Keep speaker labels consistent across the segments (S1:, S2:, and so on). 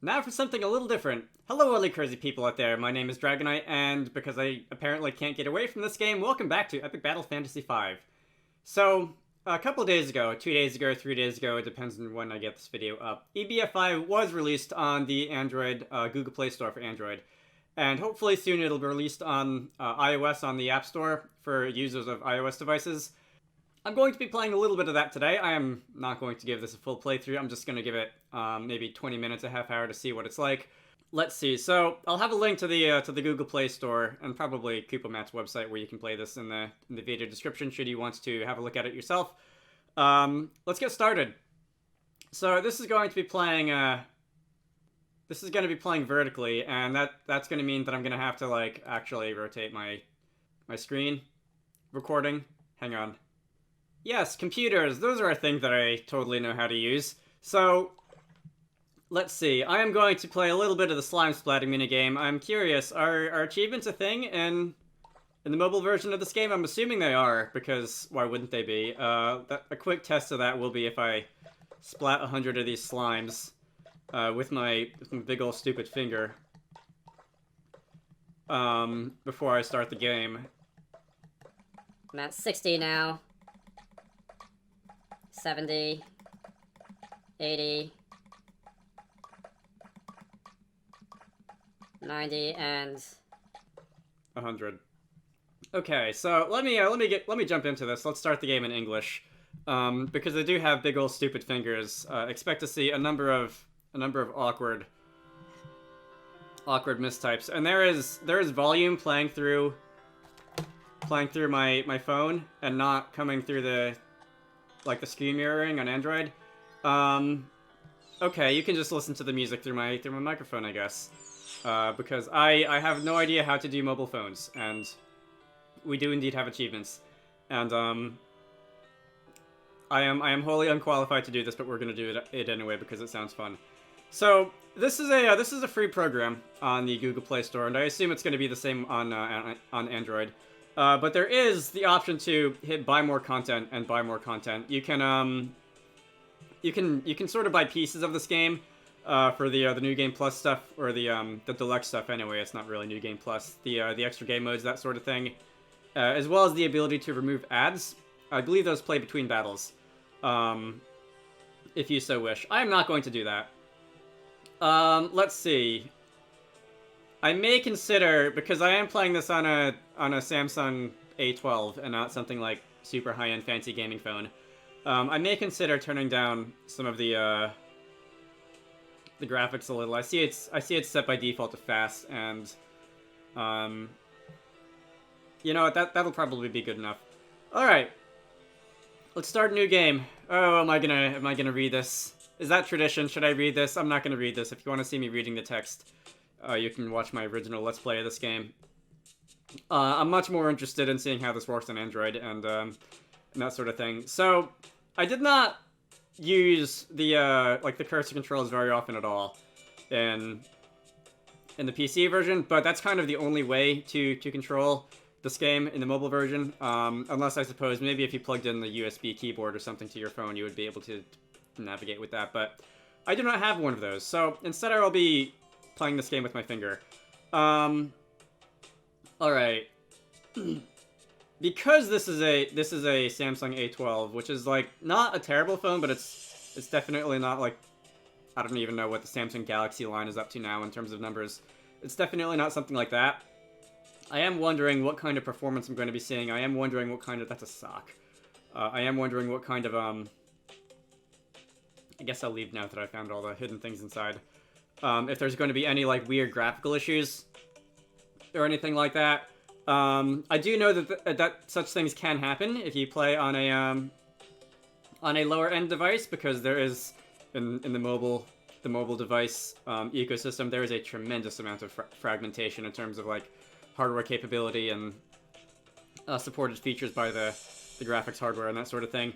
S1: Now for something a little different. Hello all you crazy people out there, my name is Dragonite, and because I apparently can't get away from this game, welcome back to Epic Battle Fantasy V. So, a couple days ago, 2 days ago, 3 days ago, it depends on when I get this video up, EBFI was released on the Android, Google Play Store for Android. And hopefully soon it'll be released on iOS on the App Store for users of iOS devices. I'm going to be playing a little bit of that today. I am not going to give this a full playthrough. I'm just going to give it maybe 20 minutes, a half hour to see what it's like. Let's see. So I'll have a link to the Google Play Store and probably Kupo Matt's website where you can play this in the video description should you want to have a look at it yourself. Let's get started. So this is going to be playing vertically, and that's going to mean that I'm going to have to like actually rotate my screen recording. Hang on. Yes, computers, those are a thing that I totally know how to use. So, let's see. I am going to play a little bit of the slime splatting minigame. I'm curious, are achievements a thing in the mobile version of this game? I'm assuming they are, because why wouldn't they be? A quick test of that will be if I splat 100 of these slimes with my big ol' stupid finger before I start the game.
S2: I'm at 60 now. 70, 80, 90, and
S1: 100. Okay, so let me jump into this. Let's start the game in English, because I do have big old stupid fingers. Expect to see a number of awkward mistypes, and there is volume playing through my phone and not coming through the screen mirroring on Android. Okay, you can just listen to the music through my microphone, I guess. Because I have no idea how to do mobile phones, and we do indeed have achievements. And I am wholly unqualified to do this, but we're gonna do it anyway because it sounds fun. So this is a free program on the Google Play Store, and I assume it's gonna be the same on Android. But there is the option to hit buy more content and buy more content. You can sort of buy pieces of this game for the New Game Plus stuff, or the deluxe stuff anyway. It's not really New Game Plus. The extra game modes, that sort of thing, as well as the ability to remove ads. I believe those play between battles, if you so wish. I am not going to do that. Let's see. I may consider, because I am playing this on a Samsung A12 and not something like super high-end fancy gaming phone. I may consider turning down some of the graphics a little. I see it's set by default to fast, and you know what, that'll probably be good enough. All right, let's start a new game. Oh, am I gonna read this? Is that tradition? Should I read this? I'm not gonna read this. If you want to see me reading the text, you can watch my original Let's Play of this game. I'm much more interested in seeing how this works on Android and that sort of thing. So, I did not use the cursor controls very often at all in the PC version, but that's kind of the only way to control this game in the mobile version. Unless I suppose maybe if you plugged in the USB keyboard or something to your phone, you would be able to navigate with that. But I do not have one of those, so instead I will be playing this game with my finger. Alright. Because this is a Samsung A12, which is like not a terrible phone, but it's definitely not like, I don't even know what the Samsung Galaxy line is up to now in terms of numbers. It's definitely not something like that. I am wondering what kind of performance I'm going to be seeing. I am wondering what kind of, that's a sock. I am wondering what kind of I guess I'll leave now that I found all the hidden things inside. If there's going to be any, like, weird graphical issues or anything like that. I do know that such things can happen if you play on a lower-end device, because there is, in the mobile device ecosystem, there is a tremendous amount of fragmentation in terms of, like, hardware capability and supported features by the graphics hardware and that sort of thing.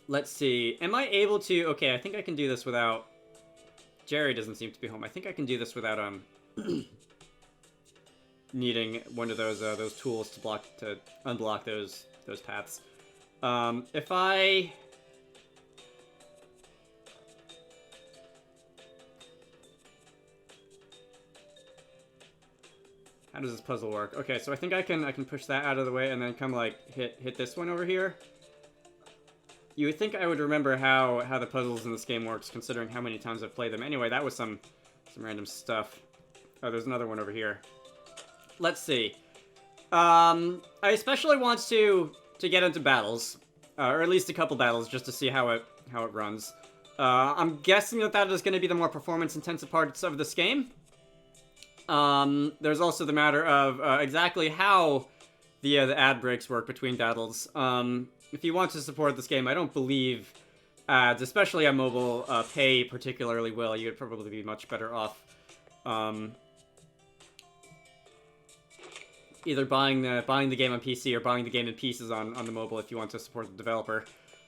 S1: Let's see. Am I able to... Okay, I think I can do this without... Jerry doesn't seem to be home. I think I can do this without needing one of those tools to unblock those paths. If I does this puzzle work? Okay, so I think I can push that out of the way and then come like hit this one over here. You would think I would remember how the puzzles in this game works, considering how many times I've played them. Anyway, that was some random stuff. Oh, there's another one over here. Let's see. I especially want to get into battles, or at least a couple battles, just to see how it runs. I'm guessing that is going to be the more performance-intensive parts of this game. There's also the matter of exactly how the ad breaks work between battles. If you want to support this game, I don't believe ads, especially on mobile, pay particularly well. You would probably be much better off either buying the game on PC or buying the game in pieces on the mobile if you want to support the developer.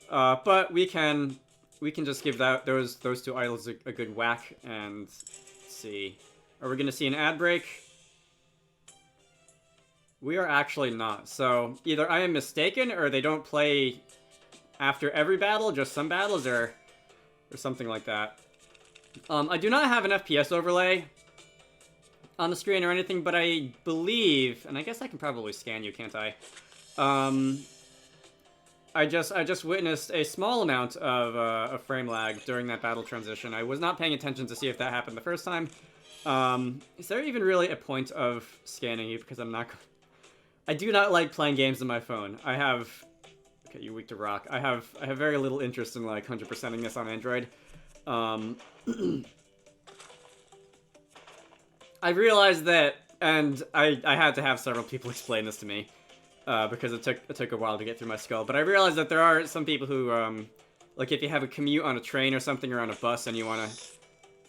S1: But we can just give those two idols a good whack and let's see. Are we going to see an ad break? We are actually not. So either I am mistaken or they don't play after every battle, just some battles, or something like that. I do not have an FPS overlay on the screen or anything, but I believe, and I guess I can probably scan you, can't I? I just witnessed a small amount of frame lag during that battle transition. I was not paying attention to see if that happened the first time. Is there even really a point of scanning you? Because I do not like playing games on my phone. Okay, you're weak to rock. I have very little interest in like 100%ing this on Android. I realized that, and I had to have several people explain this to me, because it took a while to get through my skull. But I realized that there are some people who, like if you have a commute on a train or something or on a bus and you want to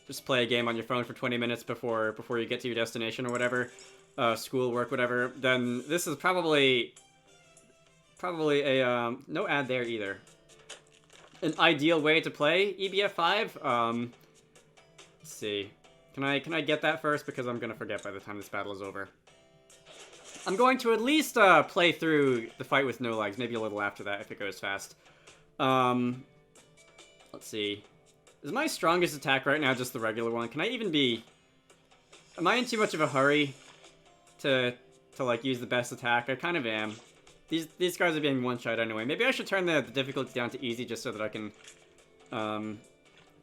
S1: just play a game on your phone for 20 minutes before you get to your destination or whatever, school, work, whatever, then this is probably a, no ad there either, an ideal way to play EBF5. Let's see. Can I get that first? Because I'm gonna forget by the time this battle is over. I'm going to at least play through the fight with no legs, maybe a little after that if it goes fast. Let's see. Is my strongest attack right now just the regular one? Can I even be... Am I in too much of a hurry to like use the best attack? I kind of am. These guys are being one-shot anyway. Maybe I should turn the difficulty down to easy just so that I can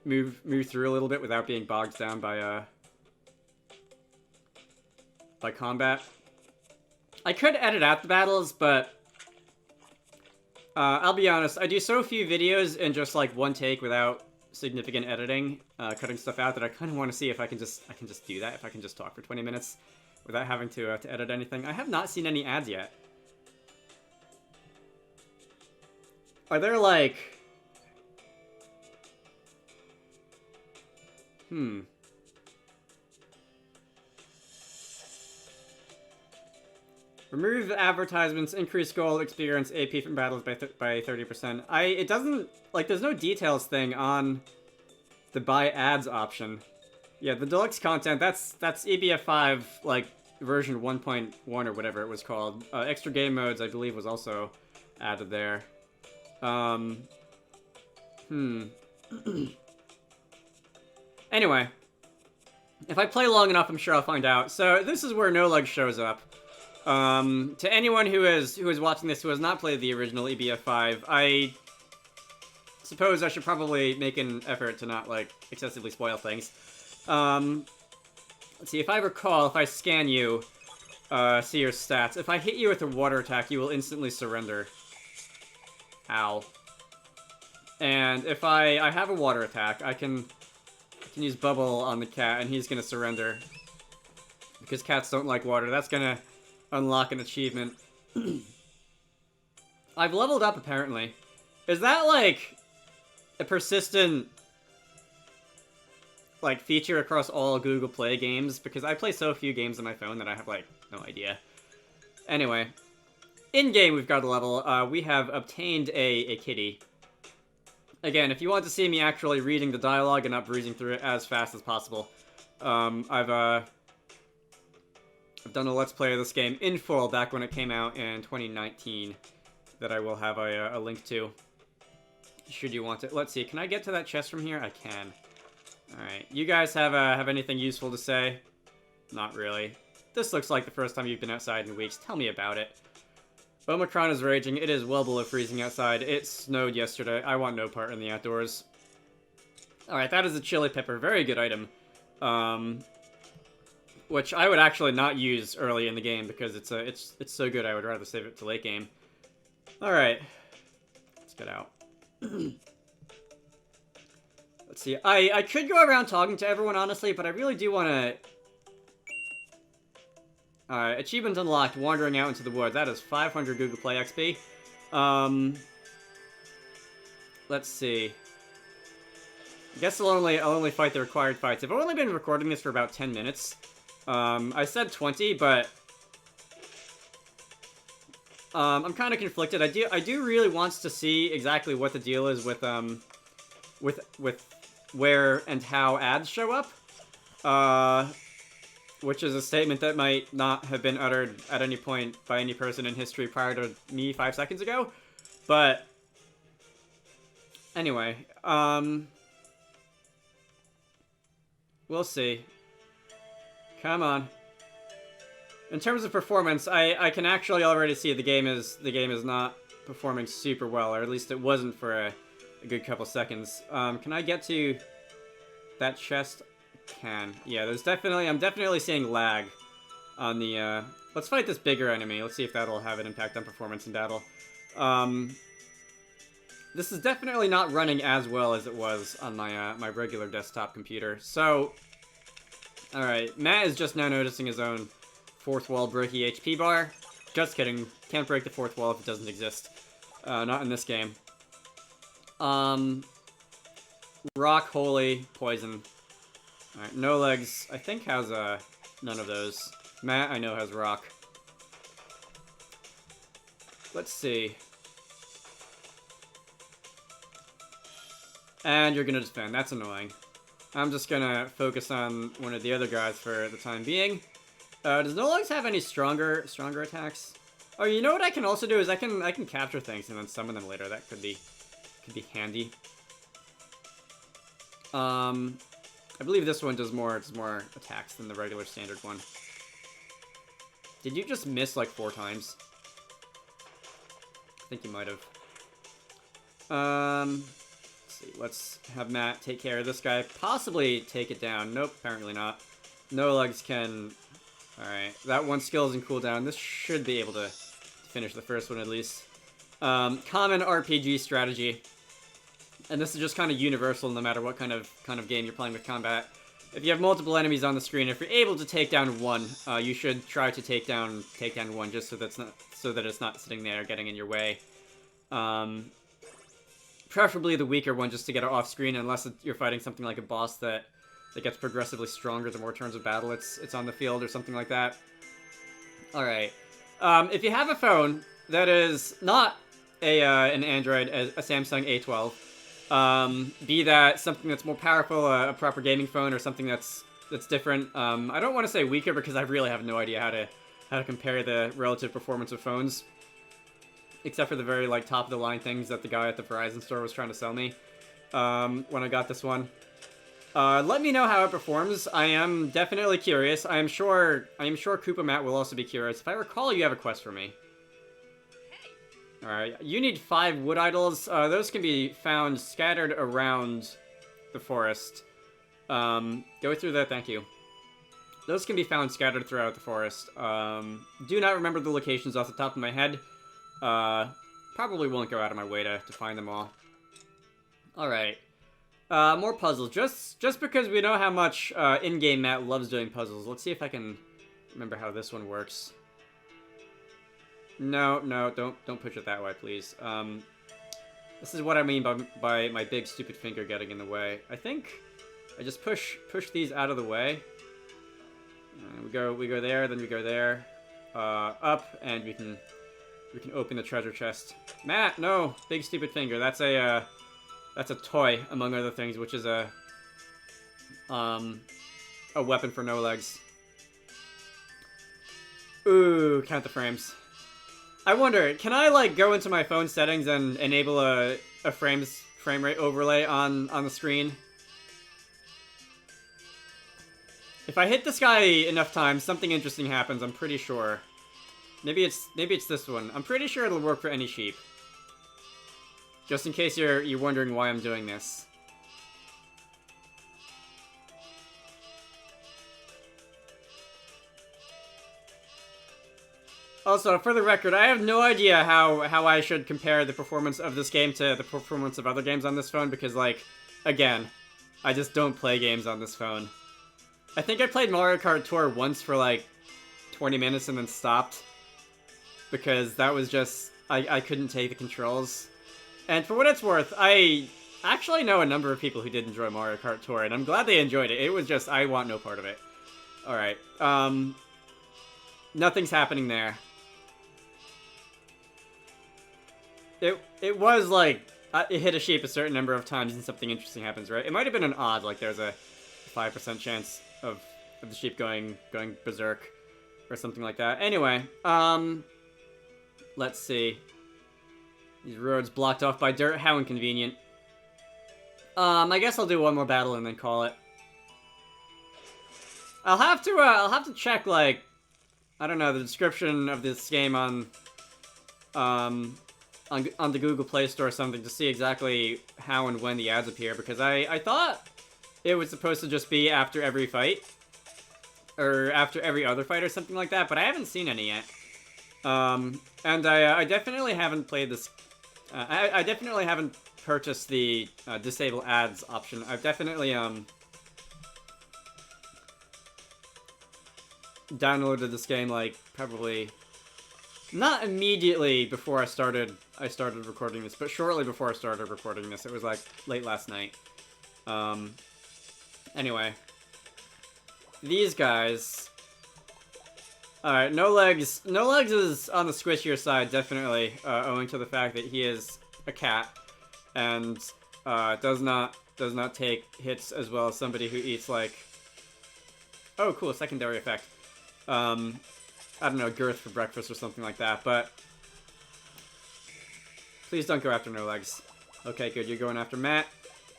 S1: move through a little bit without being bogged down by combat. I could edit out the battles, but I'll be honest, I do so few videos in just like one take without significant editing, cutting stuff out, that I kind of want to see if I can just do that, if I can just talk for 20 minutes without having to edit anything. I have not seen any ads yet. Are there like... Remove advertisements, increase goal, experience, AP from battles by 30%. It doesn't, like, there's no details thing on the buy ads option. Yeah, the deluxe content, that's EBF5, like, version 1.1 or whatever it was called. Extra game modes, I believe, was also added there. Anyway. If I play long enough, I'm sure I'll find out. So, this is where No Leg shows up. To anyone who is watching this who has not played the original EBF5, I suppose I should probably make an effort to not, like, excessively spoil things. Let's see, if I recall, if I scan you, see your stats. If I hit you with a water attack, you will instantly surrender. Ow. And if I have a water attack, I can use Bubble on the cat, and he's gonna surrender. Because cats don't like water. That's gonna unlock an achievement. I've leveled up, apparently. Is that, like, a persistent, like, feature across all Google Play games? Because I play so few games on my phone that I have, like, no idea. Anyway. In-game, we've got a level. We have obtained a kitty. Again, if you want to see me actually reading the dialogue and not breezing through it as fast as possible, I've done a Let's Play of this game in full back when it came out in 2019 that I will have a link to, should you want it. Let's see, can I get to that chest from here? I can. Alright, you guys have anything useful to say? Not really. this looks like the first time you've been outside in weeks. Tell me about it. Omicron is raging. It is well below freezing outside. It snowed yesterday. I want no part in the outdoors. Alright, that is a chili pepper. Very good item. Which I would actually not use early in the game because it's so good I would rather save it to late game. Alright. Let's get out. Let's see. I could go around talking to everyone, honestly, but I really do want to... Alright, achievement unlocked, wandering out into the woods. That is 500 Google Play XP. Let's see. I guess I'll only fight the required fights. I've only been recording this for about 10 minutes. I said 20, but... I'm kind of conflicted. I do really want to see exactly what the deal is with where and how ads show up. Which is a statement that might not have been uttered at any point by any person in history prior to me 5 seconds ago. But, anyway, we'll see. Come on. In terms of performance, I can actually already see the game is not performing super well, or at least it wasn't for a good couple seconds. Can I get to that chest? Can. Yeah, I'm definitely seeing lag on the, let's fight this bigger enemy. Let's see if that'll have an impact on performance in battle. This is definitely not running as well as it was on my, my regular desktop computer. So, alright, Matt is just now noticing his own fourth wall breaky HP bar. Just kidding. Can't break the fourth wall if it doesn't exist. Not in this game. Rock, holy, poison. Alright, no legs. I think has none of those. Matt, I know, has rock. Let's see. And you're gonna defend. That's annoying. I'm just gonna focus on one of the other guys for the time being. Does no legs have any stronger attacks? Oh, you know what I can also do is I can capture things and then summon them later. That could be handy. I believe this one does more attacks than the regular standard one. Did you just miss like 4 times? I think you might have. Let's see. Let's have Matt take care of this guy. Possibly take it down. Nope, apparently not. No legs can... Alright, that one skill is in cooldown. This should be able to finish the first one at least. Common RPG strategy. And this is just kind of universal no matter what kind of game you're playing with combat. If you have multiple enemies on the screen, if you're able to take down one, you should try to take down one just so that it's not sitting there getting in your way. Preferably the weaker one just to get it off screen, unless you're fighting something like a boss that gets progressively stronger the more turns of battle it's on the field or something like that. Alright. If you have a phone that is not an Android, a Samsung A12, be that something that's more powerful, a proper gaming phone, or something that's different. I don't want to say weaker because I really have no idea how to compare the relative performance of phones, except for the very like top of the line things that the guy at the Verizon store was trying to sell me when I got this one. Let me know how it performs. I am definitely curious. I am sure Kupo Matt will also be curious. If I recall, you have a quest for me. Alright, you need 5 wood idols. Those can be found scattered around the forest. Go through that, thank you. Those can be found scattered throughout the forest. Do not remember the locations off the top of my head. Probably won't go out of my way to find them all. Alright. More puzzles. Just because we know how much in-game Matt loves doing puzzles. Let's see if I can remember how this one works. No, don't push it that way, please. This is what I mean by my big stupid finger getting in the way. I think I just push these out of the way. We go there, then we go there, up, and we can open the treasure chest. Matt, no, big stupid finger. That's a toy, among other things, which is a weapon for no legs. Ooh, count the frames. I wonder, can I, like, go into my phone settings and enable a frame rate overlay on the screen? If I hit this guy enough times, something interesting happens, I'm pretty sure. Maybe it's this one. I'm pretty sure it'll work for any sheep. Just in case you're wondering why I'm doing this. Also, for the record, I have no idea how I should compare the performance of this game to the performance of other games on this phone, because, like, again, I just don't play games on this phone. I think I played Mario Kart Tour once for, like, 20 minutes and then stopped. Because that was just... I couldn't take the controls. And for what it's worth, I actually know a number of people who did enjoy Mario Kart Tour, and I'm glad they enjoyed it. It was just, I want no part of it. Alright, nothing's happening there. It was like, it hit a sheep a certain number of times and something interesting happens, right? It might have been an odd, like there's a 5% chance of the sheep going berserk or something like that. Anyway, let's see. These roads blocked off by dirt, how inconvenient. I guess I'll do one more battle and then call it. I'll have to check, like, I don't know, the description of this game on the Google Play Store or something to see exactly how and when the ads appear, because I thought it was supposed to just be after every fight, or after every other fight or something like that, but I haven't seen any yet. And I definitely haven't played this, I definitely haven't purchased the disable ads option. I've definitely downloaded this game, like, probably not immediately before I started recording this, but shortly before I started recording this. It was like late last night. Anyway, these guys. Alright, No Legs. No Legs is on the squishier side, definitely, owing to the fact that he is a cat and does not take hits as well as somebody who eats, like, oh cool, secondary effect. I don't know, girth for breakfast or something like that, but please don't go after No Legs. Okay, good, you're going after Matt.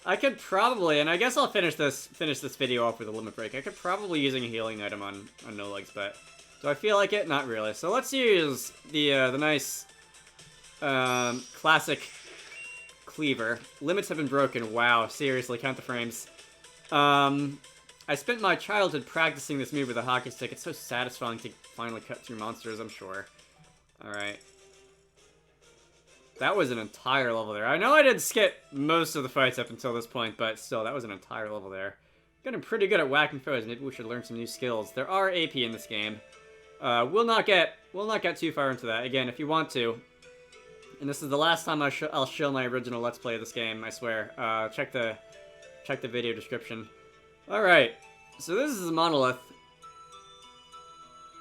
S1: I could probably, and I guess I'll finish this video off with a limit break. I could probably use a healing item on No Legs, but do I feel like it? Not really. So let's use the nice classic cleaver. Limits have been broken. Wow, seriously, count the frames. I spent my childhood practicing this move with a hockey stick. It's so satisfying to finally cut through monsters, I'm sure. Alright. That was an entire level there. I know I did skip most of the fights up until this point, but still, that was an entire level there. Getting pretty good at whacking foes. Maybe we should learn some new skills. There are AP in this game. We'll not get too far into that. Again, if you want to, and this is the last time I'll show my original Let's Play of this game, I swear. Check the video description. Alright, so this is a monolith.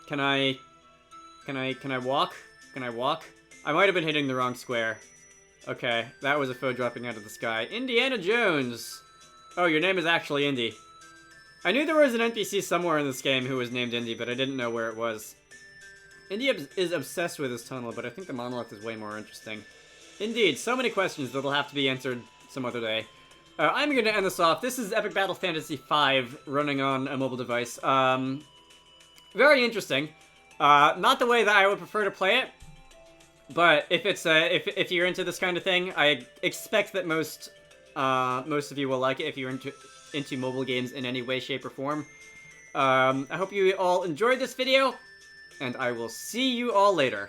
S1: Can I walk? Can I walk? I might have been hitting the wrong square. Okay, that was a foe dropping out of the sky. Indiana Jones! Oh, your name is actually Indy. I knew there was an NPC somewhere in this game who was named Indy, but I didn't know where it was. Indy is obsessed with his tunnel, but I think the monolith is way more interesting. Indeed, so many questions that'll have to be answered some other day. I'm going to end this off. This is Epic Battle Fantasy V running on a mobile device. Very interesting. Not the way that I would prefer to play it, but if it's if you're into this kind of thing, I expect that most of you will like it if you're into mobile games in any way, shape, or form. I hope you all enjoyed this video, and I will see you all later.